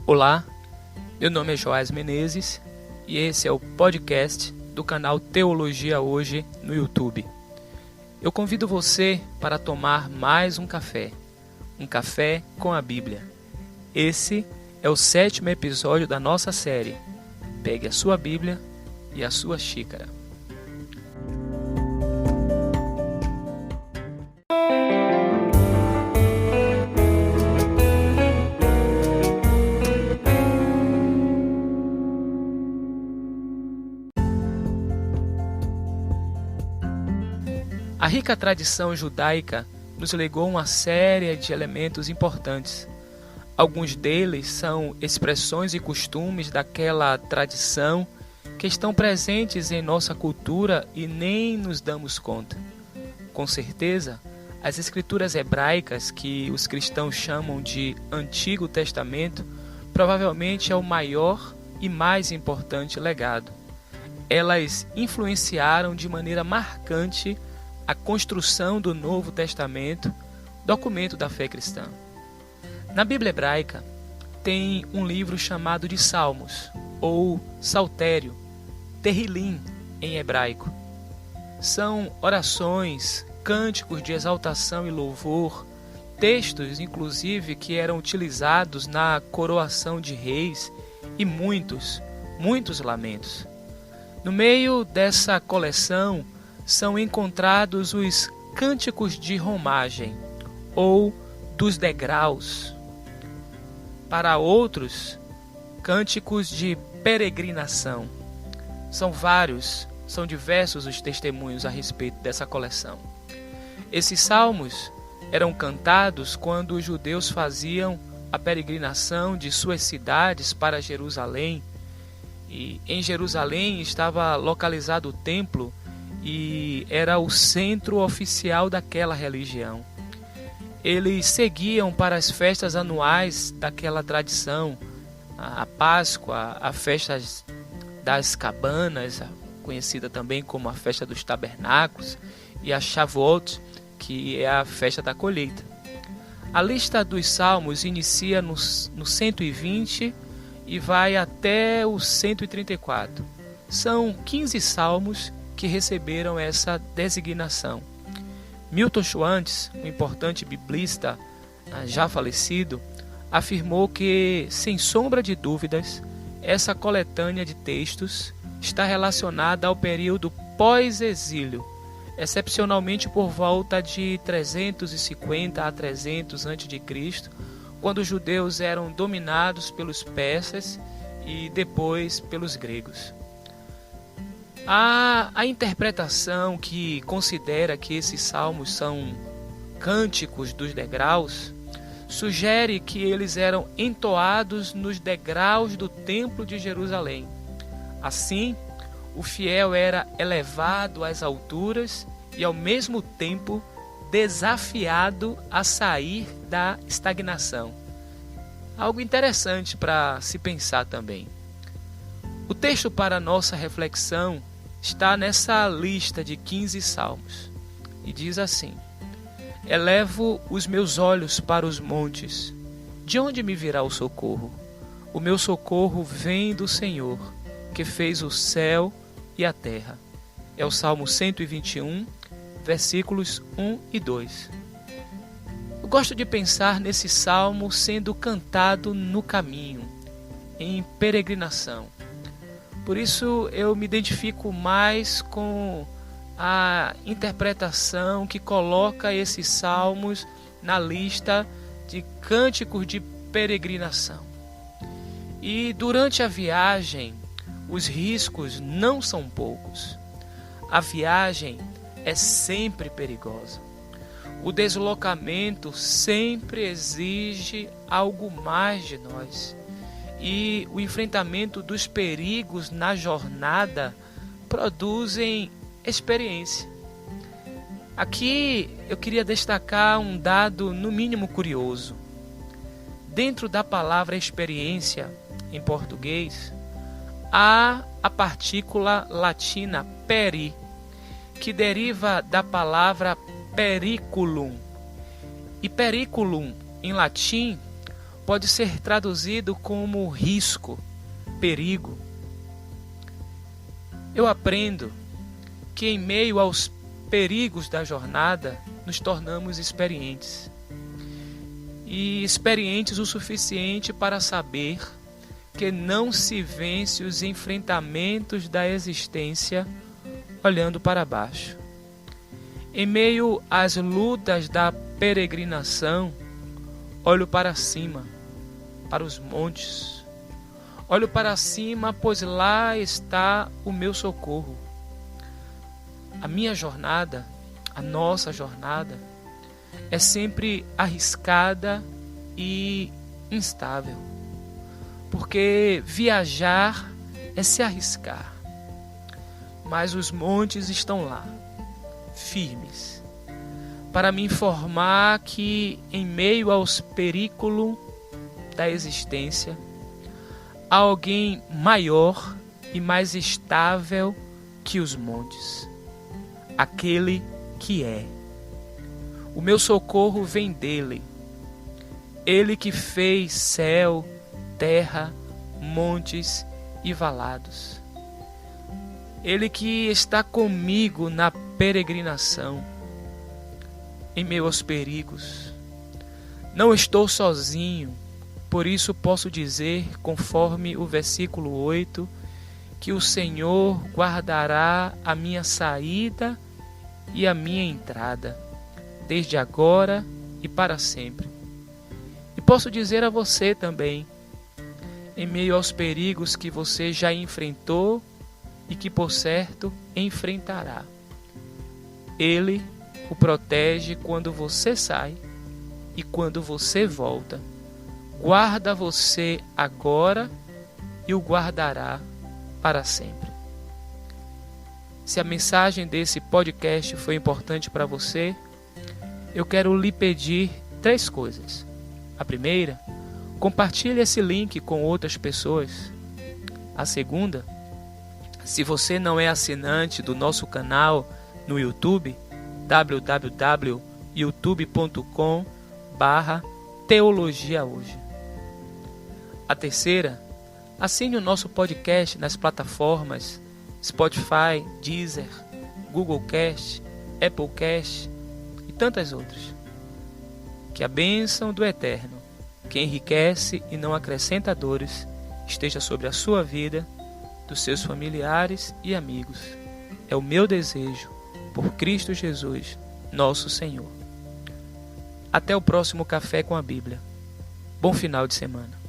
Olá, meu nome é Joás Menezes e esse é o podcast do canal Teologia Hoje no YouTube. Eu convido você para tomar mais um café com a Bíblia. Esse é o 7º episódio da nossa série. Pegue a sua Bíblia e a sua xícara. A rica tradição judaica nos legou uma série de elementos importantes. Alguns deles são expressões e costumes daquela tradição que estão presentes em nossa cultura e nem nos damos conta. Com certeza, as escrituras hebraicas, que os cristãos chamam de Antigo Testamento, provavelmente é o maior e mais importante legado. Elas influenciaram de maneira marcante a construção do Novo Testamento, documento da fé cristã. Na Bíblia hebraica, tem um livro chamado de Salmos, ou Saltério, Terrilim em hebraico. São orações, cânticos de exaltação e louvor, textos, inclusive, que eram utilizados na coroação de reis e muitos lamentos. No meio dessa coleção, são encontrados os cânticos de romagem, ou dos degraus. Para outros, cânticos de peregrinação. São diversos os testemunhos a respeito dessa coleção. Esses salmos eram cantados quando os judeus faziam a peregrinação de suas cidades para Jerusalém. E em Jerusalém estava localizado o templo e era o centro oficial daquela religião. Eles seguiam para as festas anuais daquela tradição, a Páscoa, a festa das cabanas, conhecida também como a festa dos tabernáculos, e a Shavuot, que é a festa da colheita. A lista dos salmos inicia no 120 e vai até o 134. São 15 salmos que receberam essa designação. Milton Schwantz, um importante biblista já falecido, afirmou que, sem sombra de dúvidas, essa coletânea de textos está relacionada ao período pós-exílio, excepcionalmente por volta de 350 a 300 a.C., quando os judeus eram dominados pelos persas e depois pelos gregos. A interpretação que considera que esses salmos são cânticos dos degraus sugere que eles eram entoados nos degraus do Templo de Jerusalém. Assim, o fiel era elevado às alturas e, ao mesmo tempo, desafiado a sair da estagnação. Algo interessante para se pensar também. O texto para nossa reflexão está nessa lista de 15 salmos e diz assim: Elevo os meus olhos para os montes. De onde me virá o socorro? O meu socorro vem do Senhor, que fez o céu e a terra. É o Salmo 121, versículos 1 e 2. Eu gosto de pensar nesse salmo sendo cantado no caminho, em peregrinação. Por isso eu me identifico mais com a interpretação que coloca esses salmos na lista de cânticos de peregrinação. E durante a viagem, os riscos não são poucos. A viagem é sempre perigosa. O deslocamento sempre exige algo mais de nós. E o enfrentamento dos perigos na jornada produzem experiência. Aqui eu queria destacar um dado no mínimo curioso. Dentro da palavra experiência, em português, há a partícula latina peri, que deriva da palavra periculum. E periculum, em latim, pode ser traduzido como risco, perigo. Eu aprendo que em meio aos perigos da jornada nos tornamos experientes. E experientes o suficiente para saber que não se vence os enfrentamentos da existência olhando para baixo. Em meio às lutas da peregrinação, olho para cima, para os montes. Olho para cima, pois lá está o meu socorro. A minha jornada, a nossa jornada, é sempre arriscada e instável. Porque viajar é se arriscar. Mas os montes estão lá, firmes, para me informar que em meio aos perigos da existência, há alguém maior e mais estável que os montes, aquele que é. O meu socorro vem dele, ele que fez céu, terra, montes e valados. Ele que está comigo na peregrinação, em meio aos perigos. Não estou sozinho, por isso posso dizer, conforme o versículo 8, que o Senhor guardará a minha saída e a minha entrada, desde agora e para sempre. E posso dizer a você também, em meio aos perigos que você já enfrentou e que, por certo, enfrentará. Ele o protege quando você sai e quando você volta. Guarda você agora e o guardará para sempre. Se a mensagem desse podcast foi importante para você, eu quero lhe pedir 3 coisas. A primeira, compartilhe esse link com outras pessoas. A segunda, se você não é assinante do nosso canal no YouTube, www.youtube.com/teologiahoje. A terceira, assine o nosso podcast nas plataformas Spotify, Deezer, Google Cast, Apple Cast e tantas outras. Que a bênção do Eterno, que enriquece e não acrescenta dores, esteja sobre a sua vida, dos seus familiares e amigos. É o meu desejo, por Cristo Jesus, nosso Senhor. Até o próximo Café com a Bíblia. Bom final de semana.